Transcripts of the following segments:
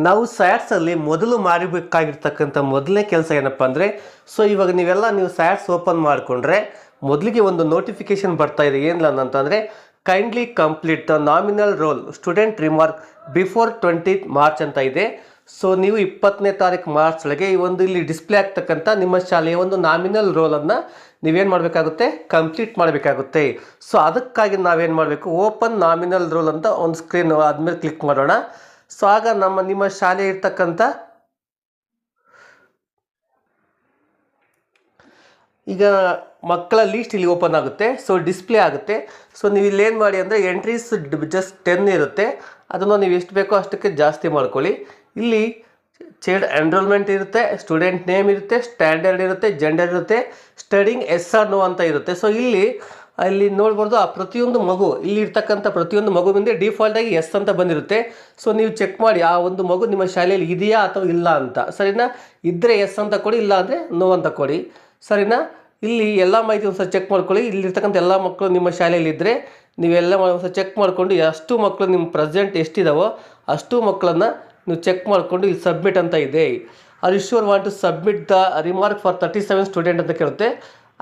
ನಾವು ಸ್ಯಾಟ್ಸಲ್ಲಿ ಮೊದಲು ಮಾಡಬೇಕಾಗಿರ್ತಕ್ಕಂಥ ಮೊದಲನೇ ಕೆಲಸ ಏನಪ್ಪ ಅಂದರೆ, ಇವಾಗ ನೀವು ಸ್ಯಾಟ್ಸ್ ಓಪನ್ ಮಾಡಿಕೊಂಡ್ರೆ ಮೊದಲಿಗೆ ಒಂದು ನೋಟಿಫಿಕೇಶನ್ ಬರ್ತಾ ಇದೆ. ಏನಿಲ್ಲ ಅಂತಂದರೆ, kindly complete the nominal roll student remark before 20th March ಅಂತ ಇದೆ. ನೀವು 20ನೇ ತಾರೀಕು ಮಾರ್ಚ್ ಒಳಗೆ ಇಲ್ಲಿ ಡಿಸ್ಪ್ಲೇ ಆಗ್ತಕ್ಕಂಥ ನಿಮ್ಮ ಶಾಲೆಯ ಒಂದು ನಾಮಿನಲ್ ರೋಲನ್ನು ನೀವೇನು ಮಾಡಬೇಕಾಗುತ್ತೆ, ಕಂಪ್ಲೀಟ್ ಮಾಡಬೇಕಾಗುತ್ತೆ. ಅದಕ್ಕಾಗಿ ನಾವೇನು ಮಾಡಬೇಕು, ಓಪನ್ ನಾಮಿನಲ್ ರೋಲ್ ಅಂತ ಒಂದು ಸ್ಕ್ರೀನ್ ಆದಮೇಲೆ ಕ್ಲಿಕ್ ಮಾಡೋಣ. ಆಗ ನಿಮ್ಮ ಶಾಲೆ ಇರ್ತಕ್ಕಂಥ ಈಗ ಮಕ್ಕಳ ಲೀಸ್ಟ್ ಇಲ್ಲಿ ಓಪನ್ ಆಗುತ್ತೆ. ಡಿಸ್ಪ್ಲೇ ಆಗುತ್ತೆ. ನೀವು ಇಲ್ಲಿ ಏನು ಮಾಡಿ ಅಂದರೆ, ಎಂಟ್ರೀಸ್ ಜಸ್ಟ್ 10 ಇರುತ್ತೆ. ಅದನ್ನು ನೀವು ಎಷ್ಟು ಬೇಕೋ ಅಷ್ಟಕ್ಕೆ ಜಾಸ್ತಿ ಮಾಡ್ಕೊಳ್ಳಿ. ಇಲ್ಲಿ ಚೈಲ್ಡ್ ಎನ್ರೋಲ್ಮೆಂಟ್ ಇರುತ್ತೆ, ಸ್ಟೂಡೆಂಟ್ ನೇಮ್ ಇರುತ್ತೆ, ಸ್ಟ್ಯಾಂಡರ್ಡ್ ಇರುತ್ತೆ, ಜೆಂಡರ್ ಇರುತ್ತೆ, ಸ್ಟಡಿಂಗ್ ಎಸ್ ಆರ್ ನೋ ಅಂತ ಇರುತ್ತೆ. ಇಲ್ಲಿ ನೋಡ್ಬೋದು, ಆ ಪ್ರತಿಯೊಂದು ಮಗು ಇಲ್ಲಿ ಇರ್ತಕ್ಕಂಥ ಪ್ರತಿಯೊಂದು ಮಗುವಿಂದ ಡಿಫಾಲ್ಟಾಗಿ ಎಸ್ ಅಂತ ಬಂದಿರುತ್ತೆ. ನೀವು ಚೆಕ್ ಮಾಡಿ ಆ ಒಂದು ಮಗು ನಿಮ್ಮ ಶಾಲೆಯಲ್ಲಿ ಇದೆಯಾ ಅಥವಾ ಇಲ್ಲ ಅಂತ. ಸರಿನಾ? ಇದ್ದರೆ ಎಸ್ ಅಂತ ಕೊಡಿ, ಇಲ್ಲ ಅಂದರೆ ನೋ ಅಂತ ಕೊಡಿ. ಸರಿನಾ? ಇಲ್ಲಿ ಎಲ್ಲ ಮಾಹಿತಿ ಒಂದ್ಸಲ ಚೆಕ್ ಮಾಡ್ಕೊಳ್ಳಿ. ಇಲ್ಲಿರ್ತಕ್ಕಂಥ ಎಲ್ಲ ಮಕ್ಕಳು ನಿಮ್ಮ ಶಾಲೆಯಲ್ಲಿ ಇದ್ದರೆ ನೀವೆಲ್ಲ ಒಂದ್ಸಲ ಚೆಕ್ ಮಾಡಿಕೊಂಡು ಎಷ್ಟು ಮಕ್ಕಳು ನಿಮ್ಮ ಪ್ರೆಸೆಂಟ್ ಎಷ್ಟಿದಾವೋ ಅಷ್ಟು ಮಕ್ಕಳನ್ನು ನೀವು ಚೆಕ್ ಮಾಡಿಕೊಂಡು ಇಲ್ಲಿ ಸಬ್ಮಿಟ್ ಅಂತ ಇದೆ. Are you sure want to submit the remark for 37 student ಅಂತ ಕೇಳುತ್ತೆ,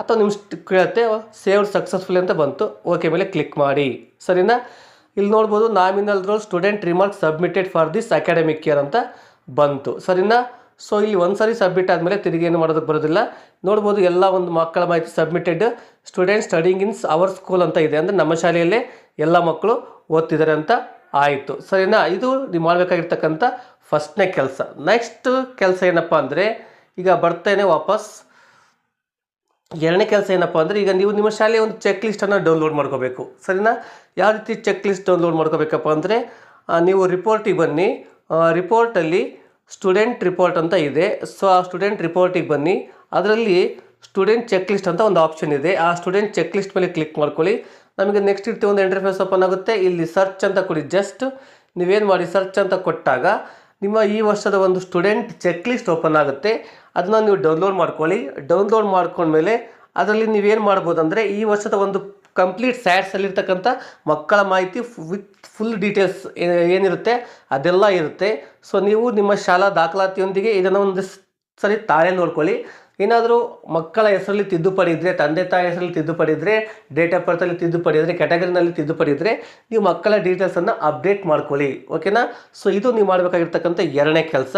ಅಥವಾ ನಿಮ್ಮ ಕೇಳುತ್ತೆ ಸೇವ್ಡ್ ಸಕ್ಸಸ್ಫುಲ್ ಅಂತ ಬಂತು. ಓಕೆ ಮೇಲೆ ಕ್ಲಿಕ್ ಮಾಡಿ. ಸರಿನಾ? ಇಲ್ಲಿ ನೋಡ್ಬೋದು nominal roll student remark submitted for this academic year ಅಂತ ಬಂತು. ಸರಿನಾ? ಇಲ್ಲಿ ಒಂದು ಸಾರಿ ಸಬ್ಮಿಟ್ ಆದಮೇಲೆ ತಿರುಗಿ ಏನು ಮಾಡೋದಕ್ಕೆ ಬರೋದಿಲ್ಲ. ನೋಡ್ಬೋದು ಎಲ್ಲ ಒಂದು ಮಕ್ಕಳ ಮಾಹಿತಿ submitted student studying in our school ಅಂತ ಇದೆ. ಅಂದರೆ ನಮ್ಮ ಶಾಲೆಯಲ್ಲೇ ಎಲ್ಲ ಮಕ್ಕಳು ಓದ್ತಿದ್ದಾರೆ ಅಂತ ಆಯಿತು. ಸರಿನಾ? ಇದು ನೀವು ಮಾಡಬೇಕಾಗಿರ್ತಕ್ಕಂಥ ಫಸ್ಟ್ನೇ ಕೆಲಸ. ನೆಕ್ಸ್ಟ್ ಕೆಲಸ ಏನಪ್ಪ ಅಂದರೆ, ಈಗ ಬರ್ತೇನೆ ವಾಪಸ್. ಎರಡನೇ ಕೆಲಸ ಏನಪ್ಪ ಅಂದರೆ, ಈಗ ನೀವು ನಿಮ್ಮ ಶಾಲೆಯ ಒಂದು ಚೆಕ್ ಲಿಸ್ಟನ್ನು ಡೌನ್ಲೋಡ್ ಮಾಡ್ಕೋಬೇಕು. ಸರಿನಾ? ಯಾವ ರೀತಿ ಚೆಕ್ ಲಿಸ್ಟ್ ಡೌನ್ಲೋಡ್ ಮಾಡ್ಕೋಬೇಕಪ್ಪ ಅಂದರೆ, ನೀವು ರಿಪೋರ್ಟಿಗೆ ಬನ್ನಿ. ರಿಪೋರ್ಟಲ್ಲಿ ಸ್ಟೂಡೆಂಟ್ ರಿಪೋರ್ಟ್ ಅಂತ ಇದೆ. ಆ ಸ್ಟೂಡೆಂಟ್ ರಿಪೋರ್ಟಿಗೆ ಬನ್ನಿ. ಅದರಲ್ಲಿ ಸ್ಟೂಡೆಂಟ್ ಚೆಕ್ ಲಿಸ್ಟ್ ಅಂತ ಒಂದು ಆಪ್ಷನ್ ಇದೆ. ಆ ಸ್ಟೂಡೆಂಟ್ ಚೆಕ್ ಲಿಸ್ಟ್ ಮೇಲೆ ಕ್ಲಿಕ್ ಮಾಡ್ಕೊಳ್ಳಿ. ನಮಗೆ ನೆಕ್ಸ್ಟ್ ಇರ್ತೀವಿ ಒಂದು ಇಂಟರ್ಫೇಸ್ ಓಪನ್ ಆಗುತ್ತೆ. ಇಲ್ಲಿ ಸರ್ಚ್ ಅಂತ ಕೊಡಿ. ಜಸ್ಟ್ ನೀವೇನು ಮಾಡಿ ಸರ್ಚ್ ಅಂತ ಕೊಟ್ಟಾಗ ನಿಮ್ಮ ಈ ವರ್ಷದ ಒಂದು ಸ್ಟೂಡೆಂಟ್ ಚೆಕ್ ಲಿಸ್ಟ್ ಓಪನ್ ಆಗುತ್ತೆ. ಅದನ್ನು ನೀವು ಡೌನ್ಲೋಡ್ ಮಾಡ್ಕೊಳ್ಳಿ. ಡೌನ್ಲೋಡ್ ಮಾಡ್ಕೊಂಡ್ಮೇಲೆ ಅದರಲ್ಲಿ ನೀವೇನು ಮಾಡ್ಬೋದು ಅಂದರೆ, ಈ ವರ್ಷದ ಒಂದು ಕಂಪ್ಲೀಟ್ ಸ್ಯಾಟ್ಸಲ್ಲಿರ್ತಕ್ಕಂಥ ಮಕ್ಕಳ ಮಾಹಿತಿ ವಿತ್ ಫುಲ್ ಡೀಟೇಲ್ಸ್ ಏನಿರುತ್ತೆ ಅದೆಲ್ಲ ಇರುತ್ತೆ. ನೀವು ನಿಮ್ಮ ಶಾಲಾ ದಾಖಲಾತಿಯೊಂದಿಗೆ ಇದನ್ನು ಒಂದು ಸರಿ ತಾಳೆ ನೋಡ್ಕೊಳ್ಳಿ. ಏನಾದರೂ ಮಕ್ಕಳ ಹೆಸರಲ್ಲಿ ತಿದ್ದುಪಡಿ ಇದ್ದರೆ, ತಂದೆ ತಾಯಿ ಹೆಸರಲ್ಲಿ ತಿದ್ದುಪಡಿ ಇದ್ದರೆ, ಡೇಟ್ ಆಫ್ ಬರ್ತಲ್ಲಿ ತಿದ್ದುಪಡಿ ಇದ್ದರೆ, ಕ್ಯಾಟಗರಿನಲ್ಲಿ ತಿದ್ದುಪಡಿ ಇದ್ದರೆ ನೀವು ಮಕ್ಕಳ ಡೀಟೇಲ್ಸನ್ನು ಅಪ್ಡೇಟ್ ಮಾಡ್ಕೊಳ್ಳಿ. ಓಕೆನಾ? ಇದು ನೀವು ಮಾಡಬೇಕಾಗಿರ್ತಕ್ಕಂಥ ಎರಡನೇ ಕೆಲಸ.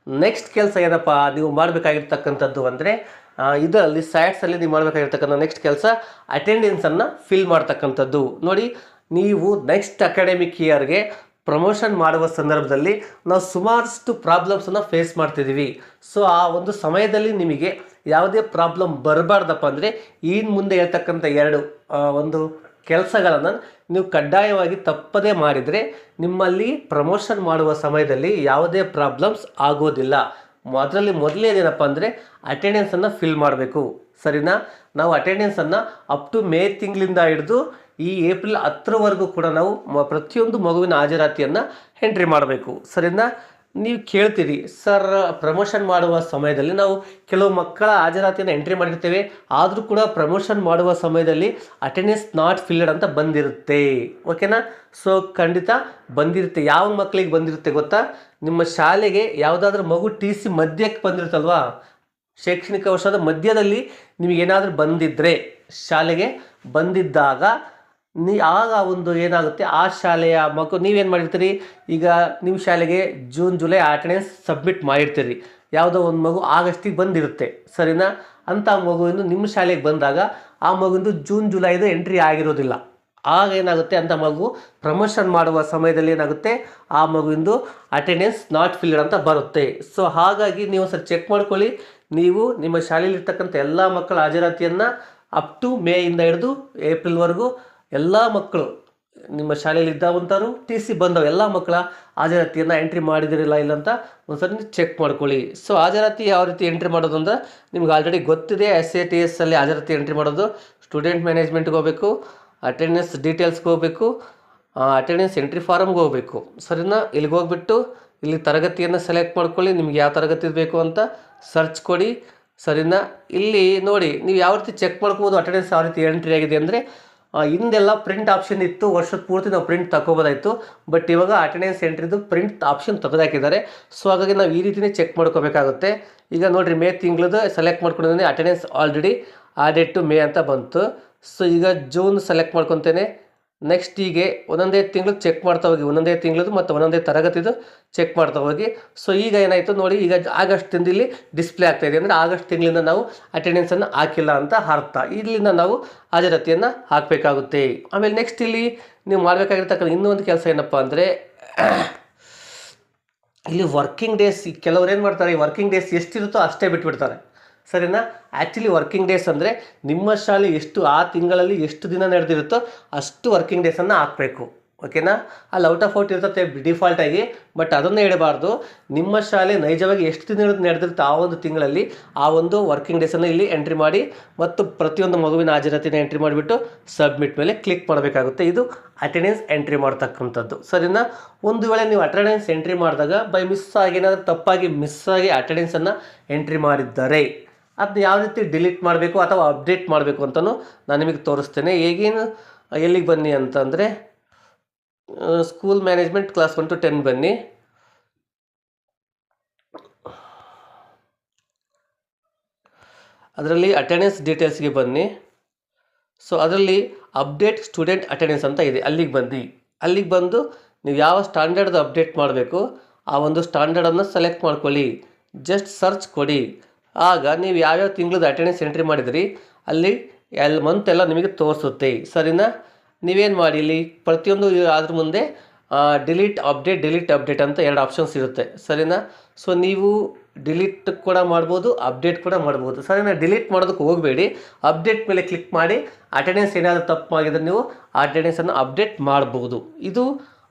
ನೆಕ್ಸ್ಟ್ ಕೆಲಸ ಏನಪ್ಪ ನೀವು ಮಾಡಬೇಕಾಗಿರ್ತಕ್ಕಂಥದ್ದು ಅಂದರೆ, ಇದರಲ್ಲಿ ಸ್ಯಾಟ್ಸಲ್ಲಿ ನೀವು ಮಾಡಬೇಕಾಗಿರ್ತಕ್ಕಂಥ ನೆಕ್ಸ್ಟ್ ಕೆಲಸ ಅಟೆಂಡೆನ್ಸನ್ನು ಫಿಲ್ ಮಾಡ್ತಕ್ಕಂಥದ್ದು. ನೋಡಿ, ನೀವು ನೆಕ್ಸ್ಟ್ ಅಕಾಡೆಮಿಕ್ ಇಯರ್ಗೆ ಪ್ರಮೋಷನ್ ಮಾಡುವ ಸಂದರ್ಭದಲ್ಲಿ ನಾವು ಸುಮಾರಷ್ಟು ಪ್ರಾಬ್ಲಮ್ಸನ್ನು ಫೇಸ್ ಮಾಡ್ತಿದ್ದೀವಿ. ಆ ಒಂದು ಸಮಯದಲ್ಲಿ ನಿಮಗೆ ಯಾವುದೇ ಪ್ರಾಬ್ಲಮ್ ಬರಬಾರ್ದಪ್ಪ ಅಂದರೆ, ಇನ್ನು ಮುಂದೆ ಹೇಳ್ತಕ್ಕಂಥ ಒಂದು ಕೆಲಸಗಳನ್ನು ನೀವು ಕಡ್ಡಾಯವಾಗಿ ತಪ್ಪದೇ ಮಾಡಿದರೆ ನಿಮ್ಮಲ್ಲಿ ಪ್ರಮೋಷನ್ ಮಾಡುವ ಸಮಯದಲ್ಲಿ ಯಾವುದೇ ಪ್ರಾಬ್ಲಮ್ಸ್ ಆಗೋದಿಲ್ಲ. ಅದರಲ್ಲಿ ಮೊದಲನೇದೇನಪ್ಪ ಅಂದರೆ, ಅಟೆಂಡೆನ್ಸನ್ನು ಫಿಲ್ ಮಾಡಬೇಕು. ಸರಿನಾ? ನಾವು ಅಟೆಂಡೆನ್ಸನ್ನು ಅಪ್ ಟು ಮೇ ತಿಂಗಳಿಂದ ಹಿಡಿದು ಈ ಏಪ್ರಿಲ್ 10ರವರೆಗೂ ಕೂಡ ನಾವು ಪ್ರತಿಯೊಂದು ಮಗುವಿನ ಹಾಜರಾತಿಯನ್ನು ಎಂಟ್ರಿ ಮಾಡಬೇಕು. ಸರಿನಾ? ನೀವು ಕೇಳ್ತೀರಿ, ಸರ್ ಪ್ರಮೋಷನ್ ಮಾಡುವ ಸಮಯದಲ್ಲಿ ನಾವು ಕೆಲವು ಮಕ್ಕಳ ಹಾಜರಾತಿಯನ್ನು ಎಂಟ್ರಿ ಮಾಡಿರ್ತೇವೆ, ಆದರೂ ಕೂಡ ಪ್ರಮೋಷನ್ ಮಾಡುವ ಸಮಯದಲ್ಲಿ ಅಟೆಂಡೆನ್ಸ್ ನಾಟ್ ಫಿಲ್ಡ್ ಅಂತ ಬಂದಿರುತ್ತೆ. ಓಕೆನಾ? ಖಂಡಿತ ಬಂದಿರುತ್ತೆ. ಯಾವ ಮಕ್ಕಳಿಗೆ ಬಂದಿರುತ್ತೆ ಗೊತ್ತಾ? ನಿಮ್ಮ ಶಾಲೆಗೆ ಯಾವುದಾದ್ರೂ ಮಗು TC ಮಧ್ಯಕ್ಕೆ ಬಂದಿರುತ್ತಲ್ವಾ, ಶೈಕ್ಷಣಿಕ ವರ್ಷದ ಮಧ್ಯದಲ್ಲಿ ನಿಮಗೇನಾದರೂ ಬಂದಿದ್ದರೆ, ಶಾಲೆಗೆ ಬಂದಿದ್ದಾಗ ಆಗ ಒಂದು ಏನಾಗುತ್ತೆ, ಆ ಶಾಲೆಯ ಮಗು ನೀವೇನು ಮಾಡಿರ್ತೀರಿ, ಈಗ ನಿಮ್ಮ ಶಾಲೆಗೆ ಜೂನ್ ಜುಲೈ ಅಟೆಂಡೆನ್ಸ್ ಸಬ್ಮಿಟ್ ಮಾಡಿರ್ತೀರಿ. ಯಾವುದೋ ಒಂದು ಮಗು ಆಗಸ್ಟಿಗೆ ಬಂದಿರುತ್ತೆ. ಸರಿನಾ? ಅಂಥ ಮಗುವಿಂದು ನಿಮ್ಮ ಶಾಲೆಗೆ ಬಂದಾಗ ಆ ಮಗುವಿಂದು ಜೂನ್ ಜುಲೈದು ಎಂಟ್ರಿ ಆಗಿರೋದಿಲ್ಲ. ಆಗ ಏನಾಗುತ್ತೆ, ಅಂಥ ಮಗು ಪ್ರಮೋಷನ್ ಮಾಡುವ ಸಮಯದಲ್ಲಿ ಏನಾಗುತ್ತೆ, ಆ ಮಗುವಿಂದು ಅಟೆಂಡೆನ್ಸ್ ನಾಟ್ ಫಿಲ್ಡ್ ಅಂತ ಬರುತ್ತೆ. ಹಾಗಾಗಿ ನೀವು ಸರ್ ಚೆಕ್ ಮಾಡ್ಕೊಳ್ಳಿ. ನೀವು ನಿಮ್ಮ ಶಾಲೆಯಲ್ಲಿರ್ತಕ್ಕಂಥ ಎಲ್ಲ ಮಕ್ಕಳ ಹಾಜರಾತಿಯನ್ನು ಅಪ್ ಟು ಮೇಯಿಂದ ಹಿಡಿದು ಏಪ್ರಿಲ್ವರೆಗೂ ಎಲ್ಲ ಮಕ್ಕಳು ನಿಮ್ಮ ಶಾಲೆಯಲ್ಲಿ ಇದ್ದಾವಂಥವ್ರು TC ಬಂದವು ಎಲ್ಲ ಮಕ್ಕಳ ಹಾಜರಾತಿಯನ್ನು ಎಂಟ್ರಿ ಮಾಡಿದಿರಲ್ಲ ಇಲ್ಲ ಅಂತ ಒಂದ್ಸರಿ ಚೆಕ್ ಮಾಡ್ಕೊಳ್ಳಿ. ಹಾಜರಾತಿ ಯಾವ ರೀತಿ ಎಂಟ್ರಿ ಮಾಡೋದು ಅಂದರೆ ನಿಮ್ಗೆ ಆಲ್ರೆಡಿ ಗೊತ್ತಿದೆ. SATS ಅಲ್ಲಿ ಹಾಜರಾತಿ ಎಂಟ್ರಿ ಮಾಡೋದು ಸ್ಟೂಡೆಂಟ್ ಮ್ಯಾನೇಜ್ಮೆಂಟ್ಗೆ ಹೋಗಬೇಕು, ಅಟೆಂಡೆನ್ಸ್ ಡೀಟೇಲ್ಸ್ಗೆ ಹೋಗಬೇಕು, ಅಟೆಂಡೆನ್ಸ್ ಎಂಟ್ರಿ ಫಾರಮ್ಗೆ ಹೋಗಬೇಕು. ಸರಿನಾ? ಇಲ್ಲಿಗೆ ಹೋಗ್ಬಿಟ್ಟು ಇಲ್ಲಿ ತರಗತಿಯನ್ನು ಸೆಲೆಕ್ಟ್ ಮಾಡ್ಕೊಳ್ಳಿ. ನಿಮ್ಗೆ ಯಾವ ತರಗತಿ ಬೇಕು ಅಂತ ಸರ್ಚ್ ಕೊಡಿ. ಸರಿನಾ? ಇಲ್ಲಿ ನೋಡಿ, ನೀವು ಯಾವ ರೀತಿ ಚೆಕ್ ಮಾಡ್ಕೋಬೋದು ಅಟೆಂಡೆನ್ಸ್ ಯಾವ ರೀತಿ ಎಂಟ್ರಿ ಆಗಿದೆ ಅಂದರೆ, ಹಿಂದೆಲ್ಲ ಪ್ರಿಂಟ್ ಆಪ್ಷನ್ ಇತ್ತು, ವರ್ಷದ ಪೂರ್ತಿ ನಾವು ಪ್ರಿಂಟ್ ತಗೋಬೋದಾಯಿತು. ಬಟ್ ಇವಾಗ ಅಟೆಂಡೆನ್ಸ್ ಎಂಟ್ರಿದು ಪ್ರಿಂಟ್ ಆಪ್ಷನ್ ತೆಗೆದಾಕಿದ್ದಾರೆ. ಸೊ ಹಾಗಾಗಿ ನಾವು ಈ ರೀತಿಯೇ ಚೆಕ್ ಮಾಡ್ಕೋಬೇಕಾಗುತ್ತೆ. ಈಗ ನೋಡಿರಿ, ಮೇ ತಿಂಗಳದು ಸೆಲೆಕ್ಟ್ ಮಾಡ್ಕೊಂಡಿದ್ದೀನಿ, attendance already added to May ಅಂತ ಬಂತು. ಸೊ ಈಗ ಜೂನ್ ಸೆಲೆಕ್ಟ್ ಮಾಡ್ಕೊತೇನೆ. ನೆಕ್ಸ್ಟ್ ಹೀಗೆ ಒಂದೊಂದೇ ತಿಂಗಳು ಚೆಕ್ ಮಾಡ್ತಾ ಹೋಗಿ, ಒಂದೊಂದೇ ತಿಂಗಳದು ಮತ್ತು ಒಂದೊಂದೇ ತರಗತಿದು ಚೆಕ್ ಮಾಡ್ತಾ ಹೋಗಿ. ಸೊ ಈಗ ಏನಾಯಿತು ನೋಡಿ, ಈಗ ಆಗಸ್ಟ್ ತಿಂಗಳಲ್ಲಿ ಡಿಸ್ಪ್ಲೇ ಆಗ್ತಾಯಿದೆ, ಅಂದರೆ ಆಗಸ್ಟ್ ತಿಂಗಳಿಂದ ನಾವು ಅಟೆಂಡೆನ್ಸನ್ನು ಹಾಕಿಲ್ಲ ಅಂತ ಅರ್ಥ. ಇಲ್ಲಿಂದ ನಾವು ಹಾಜರಾತಿಯನ್ನು ಹಾಕಬೇಕಾಗುತ್ತೆ. ಆಮೇಲೆ ನೆಕ್ಸ್ಟ್ ಇಲ್ಲಿ ನೀವು ಮಾಡಬೇಕಾಗಿರ್ತಕ್ಕಂಥ ಇನ್ನೂ ಒಂದು ಕೆಲಸ ಏನಪ್ಪ ಅಂದರೆ, ಇಲ್ಲಿ ವರ್ಕಿಂಗ್ ಡೇಸ್, ಕೆಲವ್ರು ಏನು ಮಾಡ್ತಾರೆ, ಈ ವರ್ಕಿಂಗ್ ಡೇಸ್ ಎಷ್ಟಿರುತ್ತೋ ಅಷ್ಟೇ ಬಿಟ್ಬಿಡ್ತಾರೆ, ಸರಿನಾ. ಆ್ಯಕ್ಚುಲಿ ವರ್ಕಿಂಗ್ ಡೇಸ್ ಅಂದರೆ ನಿಮ್ಮ ಶಾಲೆ ಎಷ್ಟು ಆ ತಿಂಗಳಲ್ಲಿ ಎಷ್ಟು ದಿನ ನಡೆದಿರುತ್ತೋ ಅಷ್ಟು ವರ್ಕಿಂಗ್ ಡೇಸನ್ನು ಹಾಕಬೇಕು, ಓಕೆನಾ. ಅಲ್ಲಿ ಔಟ್ ಆಫ್ ಔಟ್ ಇರ್ತದೆ ಡಿಫಾಲ್ಟಾಗಿ, ಬಟ್ ಅದನ್ನು ಹೇಳಬಾರ್ದು. ನಿಮ್ಮ ಶಾಲೆ ನೈಜವಾಗಿ ಎಷ್ಟು ದಿನ ನಡೆದಿರುತ್ತೆ ಆ ಒಂದು ತಿಂಗಳಲ್ಲಿ ಆ ಒಂದು ವರ್ಕಿಂಗ್ ಡೇಸನ್ನು ಇಲ್ಲಿ ಎಂಟ್ರಿ ಮಾಡಿ, ಮತ್ತು ಪ್ರತಿಯೊಂದು ಮಗುವಿನ ಹಾಜರಾತಿನ ಎಂಟ್ರಿ ಮಾಡಿಬಿಟ್ಟು ಸಬ್ಮಿಟ್ ಮೇಲೆ ಕ್ಲಿಕ್ ಮಾಡಬೇಕಾಗುತ್ತೆ. ಇದು ಅಟೆಂಡೆನ್ಸ್ ಎಂಟ್ರಿ ಮಾಡ್ತಕ್ಕಂಥದ್ದು, ಸರಿನಾ. ಒಂದು ವೇಳೆ ನೀವು ಅಟೆಂಡೆನ್ಸ್ ಎಂಟ್ರಿ ಮಾಡಿದಾಗ ಬೈ ಮಿಸ್ ಆಗಿ ಏನಾದರೂ ತಪ್ಪಾಗಿ ಮಿಸ್ಸಾಗಿ ಅಟೆಂಡೆನ್ಸನ್ನು ಎಂಟ್ರಿ ಮಾಡಿದ್ದಾರೆ, ಅದನ್ನ ಯಾವ ರೀತಿ ಡಿಲೀಟ್ ಮಾಡಬೇಕು ಅಥವಾ ಅಪ್ಡೇಟ್ ಮಾಡಬೇಕು ಅಂತಲೂ ನಾನು ನಿಮಗೆ ತೋರಿಸ್ತೇನೆ. ಹೇಗೇನು ಎಲ್ಲಿಗೆ ಬನ್ನಿ ಅಂತಂದರೆ, ಸ್ಕೂಲ್ ಮ್ಯಾನೇಜ್ಮೆಂಟ್ ಕ್ಲಾಸ್ 1 to 10 ಬನ್ನಿ. ಅದರಲ್ಲಿ ಅಟೆಂಡೆನ್ಸ್ ಡೀಟೇಲ್ಸ್ಗೆ ಬನ್ನಿ. ಸೊ ಅದರಲ್ಲಿ ಅಪ್ಡೇಟ್ ಸ್ಟೂಡೆಂಟ್ ಅಟೆಂಡೆನ್ಸ್ ಅಂತ ಇದೆ, ಅಲ್ಲಿಗೆ ಬನ್ನಿ. ಅಲ್ಲಿಗೆ ಬಂದು ನೀವು ಯಾವ ಸ್ಟ್ಯಾಂಡರ್ಡ್ದು ಅಪ್ಡೇಟ್ ಮಾಡಬೇಕು ಆ ಒಂದು ಸ್ಟ್ಯಾಂಡರ್ಡನ್ನು ಸೆಲೆಕ್ಟ್ ಮಾಡ್ಕೊಳ್ಳಿ, ಜಸ್ಟ್ ಸರ್ಚ್ ಕೊಡಿ. ಆಗ ನೀವು ಯಾವ್ಯಾವ ತಿಂಗಳದ್ದು ಅಟೆಂಡೆನ್ಸ್ ಎಂಟ್ರಿ ಮಾಡಿದ್ರಿ ಅಲ್ಲಿ ಮಂತ್ ಎಲ್ಲ ನಿಮಗೆ ತೋರಿಸುತ್ತೆ, ಸರಿನಾ. ನೀವೇನು ಮಾಡಿ, ಇಲ್ಲಿ ಪ್ರತಿಯೊಂದು ಅದ್ರ ಮುಂದೆ ಡಿಲೀಟ್ ಅಪ್ಡೇಟ್ ಅಂತ 2 ಆಪ್ಷನ್ಸ್ ಇರುತ್ತೆ, ಸರಿನಾ. ಸೊ ನೀವು ಡಿಲೀಟ್ ಕೂಡ ಮಾಡ್ಬೋದು, ಅಪ್ಡೇಟ್ ಕೂಡ ಮಾಡ್ಬೋದು, ಸರಿನಾ. ಡಿಲೀಟ್ ಮಾಡೋದಕ್ಕೆ ಹೋಗಬೇಡಿ, ಅಪ್ಡೇಟ್ ಮೇಲೆ ಕ್ಲಿಕ್ ಮಾಡಿ ಅಟೆಂಡೆನ್ಸ್ ಏನಾದರೂ ತಪ್ಪಾಗಿದ್ರೆ ನೀವು ಅಟೆಂಡೆನ್ಸನ್ನು ಅಪ್ಡೇಟ್ ಮಾಡ್ಬೋದು. ಇದು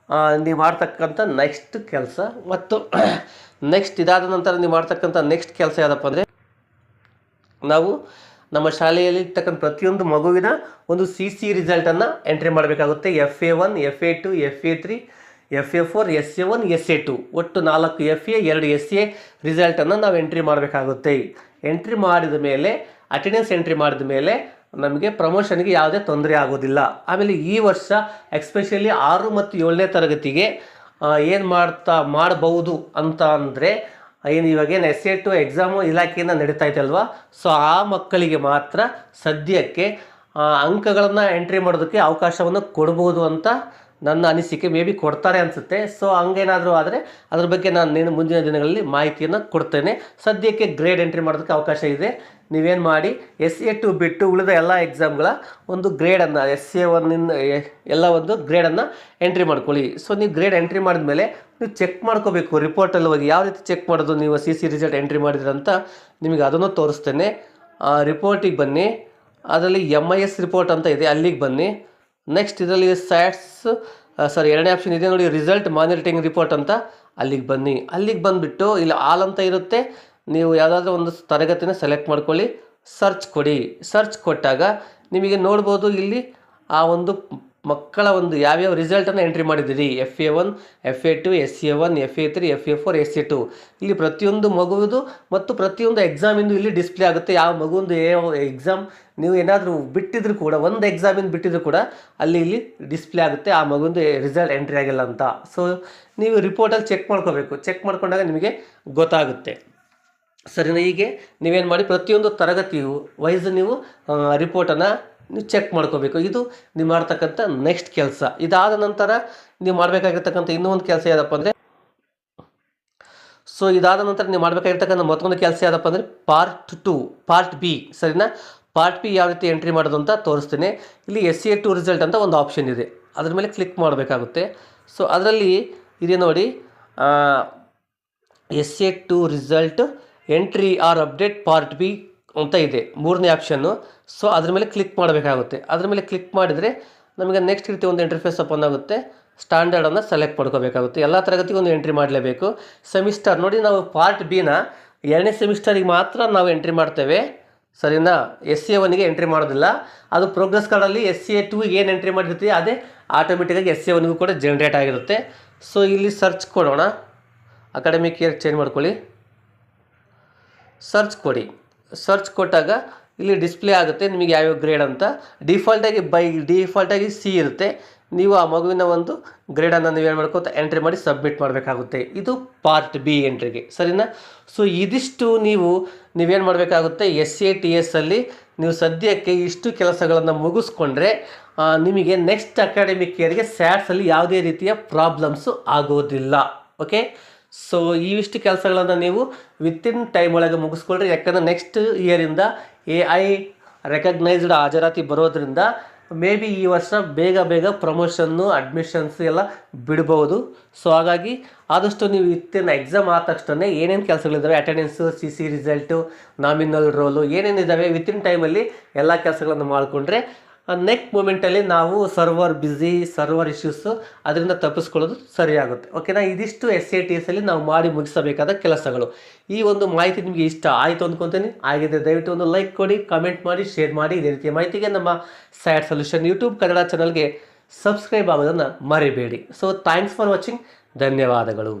ನೀವು ಮಾಡ್ತಕ್ಕಂಥ ನೆಕ್ಸ್ಟ್ ಕೆಲಸ. ಮತ್ತು ನೆಕ್ಸ್ಟ್ ಇದಾದ ನಂತರ ನೀವು ಮಾಡ್ತಕ್ಕಂಥ ನೆಕ್ಸ್ಟ್ ಕೆಲಸ ಯಾವುದಪ್ಪ ಅಂದರೆ, ನಾವು ನಮ್ಮ ಶಾಲೆಯಲ್ಲಿ ಇರ್ತಕ್ಕಂಥ ಪ್ರತಿಯೊಂದು ಮಗುವಿನ ಒಂದು CC ರಿಸಲ್ಟನ್ನು ಎಂಟ್ರಿ ಮಾಡಬೇಕಾಗುತ್ತೆ. FA1, FA2, FA3, FA4, SA1, SA2 ಒಟ್ಟು 4 FA 2 SA ರಿಸಲ್ಟನ್ನು ನಾವು ಎಂಟ್ರಿ ಮಾಡಬೇಕಾಗುತ್ತೆ. ಎಂಟ್ರಿ ಮಾಡಿದ ಮೇಲೆ ಅಟೆಂಡೆನ್ಸ್ ಎಂಟ್ರಿ ಮಾಡಿದ ಮೇಲೆ ನಮಗೆ ಪ್ರಮೋಷನ್ಗೆ ಯಾವುದೇ ತೊಂದರೆ ಆಗೋದಿಲ್ಲ. ಆಮೇಲೆ ಈ ವರ್ಷ ಎಕ್ಸ್ಪೆಷಲಿ 6 ಮತ್ತು 7ನೇ ತರಗತಿಗೆ ಏನು ಮಾಡಬಹುದು ಅಂತ ಅಂದರೆ, ಇವಾಗೇನು SA2 ಎಕ್ಸಾಮು ಇಲಾಖೆಯಿಂದ ನಡೀತಾ ಇದೆ ಅಲ್ವಾ. ಸೊ ಆ ಮಕ್ಕಳಿಗೆ ಮಾತ್ರ ಸದ್ಯಕ್ಕೆ ಅಂಕಗಳನ್ನು ಎಂಟ್ರಿ ಮಾಡೋದಕ್ಕೆ ಅವಕಾಶವನ್ನು ಕೊಡ್ಬೋದು ಅಂತ ನನ್ನ ಅನಿಸಿಕೆ. ಮೇ ಬಿ ಕೊಡ್ತಾರೆ ಅನಿಸುತ್ತೆ. ಸೊ ಹಂಗೇನಾದರೂ ಆದರೆ ಅದ್ರ ಬಗ್ಗೆ ನಾನು ಮುಂದಿನ ದಿನಗಳಲ್ಲಿ ಮಾಹಿತಿಯನ್ನು ಕೊಡ್ತೇನೆ. ಸದ್ಯಕ್ಕೆ ಗ್ರೇಡ್ ಎಂಟ್ರಿ ಮಾಡೋದಕ್ಕೆ ಅವಕಾಶ ಇದೆ. ನೀವೇನು ಮಾಡಿ, SA2 ಬಿಟ್ಟು ಉಳಿದ ಎಲ್ಲ ಎಕ್ಸಾಮ್ಗಳ ಒಂದು ಗ್ರೇಡನ್ನು SA1 ಎಲ್ಲ ಒಂದು ಗ್ರೇಡನ್ನು ಎಂಟ್ರಿ ಮಾಡ್ಕೊಳ್ಳಿ. ಸೊ ನೀವು ಗ್ರೇಡ್ ಎಂಟ್ರಿ ಮಾಡಿದ್ಮೇಲೆ ನೀವು ಚೆಕ್ ಮಾಡ್ಕೋಬೇಕು ರಿಪೋರ್ಟಲ್ಲಿ ಹೋಗಿ. ಯಾವ ರೀತಿ ಚೆಕ್ ಮಾಡೋದು, ನೀವು CC ರಿಸಲ್ಟ್ ಎಂಟ್ರಿ ಮಾಡಿದ್ರಂತ ನಿಮಗೆ ಅದನ್ನು ತೋರಿಸ್ತೇನೆ. ರಿಪೋರ್ಟಿಗೆ ಬನ್ನಿ, ಅದರಲ್ಲಿ MIS ರಿಪೋರ್ಟ್ ಅಂತ ಇದೆ, ಅಲ್ಲಿಗೆ ಬನ್ನಿ. ನೆಕ್ಸ್ಟ್ ಇದರಲ್ಲಿ ಎರಡನೇ ಆಪ್ಷನ್ ಇದೆ ನೋಡಿ, ರಿಸಲ್ಟ್ ಮಾನಿಟರಿಂಗ್ ರಿಪೋರ್ಟ್ ಅಂತ, ಅಲ್ಲಿಗೆ ಬನ್ನಿ. ಅಲ್ಲಿಗೆ ಬಂದುಬಿಟ್ಟು ಇಲ್ಲಿ ಆಲ್ ಅಂತ ಇರುತ್ತೆ, ನೀವು ಯಾವುದಾದ್ರೂ ಒಂದು ತರಗತಿನ ಸೆಲೆಕ್ಟ್ ಮಾಡ್ಕೊಳ್ಳಿ, ಸರ್ಚ್ ಕೊಡಿ. ಸರ್ಚ್ ಕೊಟ್ಟಾಗ ನಿಮಗೆ ನೋಡ್ಬೋದು ಇಲ್ಲಿ ಆ ಒಂದು ಮಕ್ಕಳ ಒಂದು ಯಾವ್ಯಾವ ರಿಸಲ್ಟನ್ನು ಎಂಟ್ರಿ ಮಾಡಿದ್ದೀರಿ. FA1, FA2, SA1, FA3, FA4, SA2 ಇಲ್ಲಿ ಪ್ರತಿಯೊಂದು ಮಗುವುದು ಮತ್ತು ಪ್ರತಿಯೊಂದು ಎಕ್ಸಾಮಿಂದು ಇಲ್ಲಿ ಡಿಸ್ಪ್ಲೇ ಆಗುತ್ತೆ. ಯಾವ ಮಗುವಿಂದು ಎಕ್ಸಾಮ್ ನೀವು ಏನಾದರೂ ಬಿಟ್ಟಿದ್ರು ಕೂಡ, ಒಂದು ಎಕ್ಸಾಮಿಂದ ಬಿಟ್ಟಿದ್ರು ಕೂಡ ಇಲ್ಲಿ ಡಿಸ್ಪ್ಲೇ ಆಗುತ್ತೆ ಆ ಮಗುವಿಂದು ರಿಸಲ್ಟ್ ಎಂಟ್ರಿ ಆಗಿಲ್ಲ ಅಂತ. ಸೊ ನೀವು ರಿಪೋರ್ಟಲ್ಲಿ ಚೆಕ್ ಮಾಡ್ಕೋಬೇಕು. ಚೆಕ್ ಮಾಡ್ಕೊಂಡಾಗ ನಿಮಗೆ ಗೊತ್ತಾಗುತ್ತೆ, ಸರಿನಾ. ಹೀಗೆ ನೀವೇನು ಮಾಡಿ, ಪ್ರತಿಯೊಂದು ತರಗತಿಯು ವೈಸ್ ನೀವು ರಿಪೋರ್ಟನ್ನು ನೀವು ಚೆಕ್ ಮಾಡ್ಕೋಬೇಕು. ಇದು ನೀವು ಮಾಡ್ತಕ್ಕಂಥ ನೆಕ್ಸ್ಟ್ ಕೆಲಸ. ಇದಾದ ನಂತರ ನೀವು ಮಾಡಬೇಕಾಗಿರ್ತಕ್ಕಂಥ ಇನ್ನೂ ಒಂದು ಕೆಲಸ ಯಾವುದಪ್ಪ ಅಂದರೆ, ಸೊ ಇದಾದ ನಂತರ ನೀವು ಮಾಡಬೇಕಾಗಿರ್ತಕ್ಕಂಥ ಮತ್ತೊಂದು ಕೆಲಸ ಯಾವುದಪ್ಪ ಅಂದರೆ ಪಾರ್ಟ್ ಬಿ, ಸರಿನಾ. ಪಾರ್ಟ್ ಬಿ ಯಾವ ರೀತಿ ಎಂಟ್ರಿ ಮಾಡೋದು ಅಂತ ತೋರಿಸ್ತೀನಿ. ಇಲ್ಲಿ SA2 ರಿಸಲ್ಟ್ ಅಂತ ಒಂದು ಆಪ್ಷನ್ ಇದೆ, ಅದ್ರ ಮೇಲೆ ಕ್ಲಿಕ್ ಮಾಡಬೇಕಾಗುತ್ತೆ. ಸೊ ಅದರಲ್ಲಿ ಇದೆ ನೋಡಿ, SA2 result entry or update part B ಅಂತ ಇದೆ, 3ನೇ ಆಪ್ಷನ್ನು. ಸೊ ಅದ್ರ ಮೇಲೆ ಕ್ಲಿಕ್ ಮಾಡಬೇಕಾಗುತ್ತೆ. ಅದ್ರ ಮೇಲೆ ಕ್ಲಿಕ್ ಮಾಡಿದರೆ ನಮಗೆ ನೆಕ್ಸ್ಟ್ ರೀತಿ ಒಂದು ಇಂಟರ್ಫೇಸ್ ಓಪನ್ ಆಗುತ್ತೆ. ಸ್ಟ್ಯಾಂಡರ್ಡನ್ನು ಸೆಲೆಕ್ಟ್ ಮಾಡ್ಕೋಬೇಕಾಗುತ್ತೆ. ಎಲ್ಲ ತರಗತಿಗೂ ಒಂದು ಎಂಟ್ರಿ ಮಾಡಲೇಬೇಕು. ಸೆಮಿಸ್ಟರ್ ನೋಡಿ, ನಾವು ಪಾರ್ಟ್ ಬಿನ 2ನೇ ಸೆಮಿಸ್ಟರಿಗೆ ಮಾತ್ರ ನಾವು ಎಂಟ್ರಿ ಮಾಡ್ತೇವೆ, ಸರಿನಾ. SA1ಗೆ ಎಂಟ್ರಿ ಮಾಡೋದಿಲ್ಲ. ಅದು ಪ್ರೋಗ್ರೆಸ್ ಕಾರ್ಡಲ್ಲಿ SA2ಗೆ ಏನು ಎಂಟ್ರಿ ಮಾಡಿರ್ತೀವಿ ಅದೇ ಆಟೋಮೆಟಿಕ್ಕಾಗಿ SA1ಗೂ ಕೂಡ ಜನ್ರೇಟ್ ಆಗಿರುತ್ತೆ. ಸೊ ಇಲ್ಲಿ ಸರ್ಚ್ ಕೊಡೋಣ, ಅಕಾಡೆಮಿಕ್ ಇಯರ್ ಚೇಂಜ್ ಮಾಡ್ಕೊಳ್ಳಿ, ಸರ್ಚ್ ಕೊಡಿ. ಸರ್ಚ್ ಕೊಟ್ಟಾಗ ಇಲ್ಲಿ ಡಿಸ್ಪ್ಲೇ ಆಗುತ್ತೆ ನಿಮಗೆ ಯಾವ್ಯಾವ ಗ್ರೇಡ್ ಅಂತ. ಡಿಫಾಲ್ಟಾಗಿ ಸಿ ಇರುತ್ತೆ. ನೀವು ಆ ಮಗುವಿನ ಒಂದು ಗ್ರೇಡನ್ನು ನೀವೇನು ಮಾಡ್ಕೋತ ಎಂಟ್ರಿ ಮಾಡಿ ಸಬ್ಮಿಟ್ ಮಾಡಬೇಕಾಗುತ್ತೆ. ಇದು ಪಾರ್ಟ್ ಬಿ ಎಂಟ್ರಿಗೆ, ಸರಿನಾ? ಸೊ ಇದಿಷ್ಟು ನೀವೇನು ಮಾಡಬೇಕಾಗುತ್ತೆ, SATS ಅಲ್ಲಿ ನೀವು ಸದ್ಯಕ್ಕೆ ಇಷ್ಟು ಕೆಲಸಗಳನ್ನು ಮುಗಿಸ್ಕೊಂಡ್ರೆ ನಿಮಗೆ ನೆಕ್ಸ್ಟ್ ಅಕಾಡೆಮಿಕ್ ಇಯರ್ಗೆ ಸ್ಯಾಟ್ಸಲ್ಲಿ ಯಾವುದೇ ರೀತಿಯ ಪ್ರಾಬ್ಲಮ್ಸು ಆಗೋದಿಲ್ಲ. ಓಕೆ, ಸೊ ಇವಿಷ್ಟು ಕೆಲಸಗಳನ್ನು ನೀವು ವಿತಿನ್ ಟೈಮ್ ಒಳಗೆ ಮುಗಿಸ್ಕೊಳ್ರಿ. ಯಾಕಂದರೆ ನೆಕ್ಸ್ಟ್ ಇಯರಿಂದ AI ರೆಕಗ್ನೈಸ್ಡ್ ಹಾಜರಾತಿ ಬರೋದ್ರಿಂದ ಮೇ ಬಿ ಈ ವರ್ಷ ಬೇಗ ಪ್ರಮೋಷನ್ನು ಅಡ್ಮಿಷನ್ಸ್ ಎಲ್ಲ ಬಿಡ್ಬೋದು. ಸೊ ಹಾಗಾಗಿ ಆದಷ್ಟು ನೀವು ವಿತಿನ್ ಎಕ್ಸಾಮ್ ಆದ ತಕ್ಷಣ ಏನೇನು ಕೆಲಸಗಳಿದ್ದಾವೆ, attendance, CC result, nominal roll ಏನೇನಿದ್ದಾವೆ ವಿತಿನ್ ಟೈಮಲ್ಲಿ ಎಲ್ಲ ಕೆಲಸಗಳನ್ನು ಮಾಡಿಕೊಂಡ್ರೆ ನೆಕ್ಸ್ಟ್ ಮೂಮೆಂಟಲ್ಲಿ ನಾವು ಸರ್ವರ್ ಇಶ್ಯೂಸು ಅದರಿಂದ ತಪ್ಪಿಸ್ಕೊಳ್ಳೋದು ಸರಿಯಾಗುತ್ತೆ. ಓಕೆನಾ? ಇದಿಷ್ಟು SATS ಅಲ್ಲಿ ನಾವು ಮಾಡಿ ಮುಗಿಸಬೇಕಾದ ಕೆಲಸಗಳು. ಈ ಒಂದು ಮಾಹಿತಿ ನಿಮಗೆ ಇಷ್ಟ ಆಯಿತು ಅಂದ್ಕೊತೀನಿ. ಆಗಿದ್ದರೆ ದಯವಿಟ್ಟು ಒಂದು ಲೈಕ್ ಕೊಡಿ, ಕಮೆಂಟ್ ಮಾಡಿ, ಶೇರ್ ಮಾಡಿ. ಇದೇ ರೀತಿಯ ಮಾಹಿತಿಗೆ ನಮ್ಮ ಸ್ಯಾಟ್ ಸೊಲ್ಯೂಷನ್ ಯೂಟ್ಯೂಬ್ ಕನ್ನಡ ಚಾನಲ್ಗೆ ಸಬ್ಸ್ಕ್ರೈಬ್ ಆಗೋದನ್ನು ಮರಿಬೇಡಿ. So thanks for watching. ಧನ್ಯವಾದಗಳು.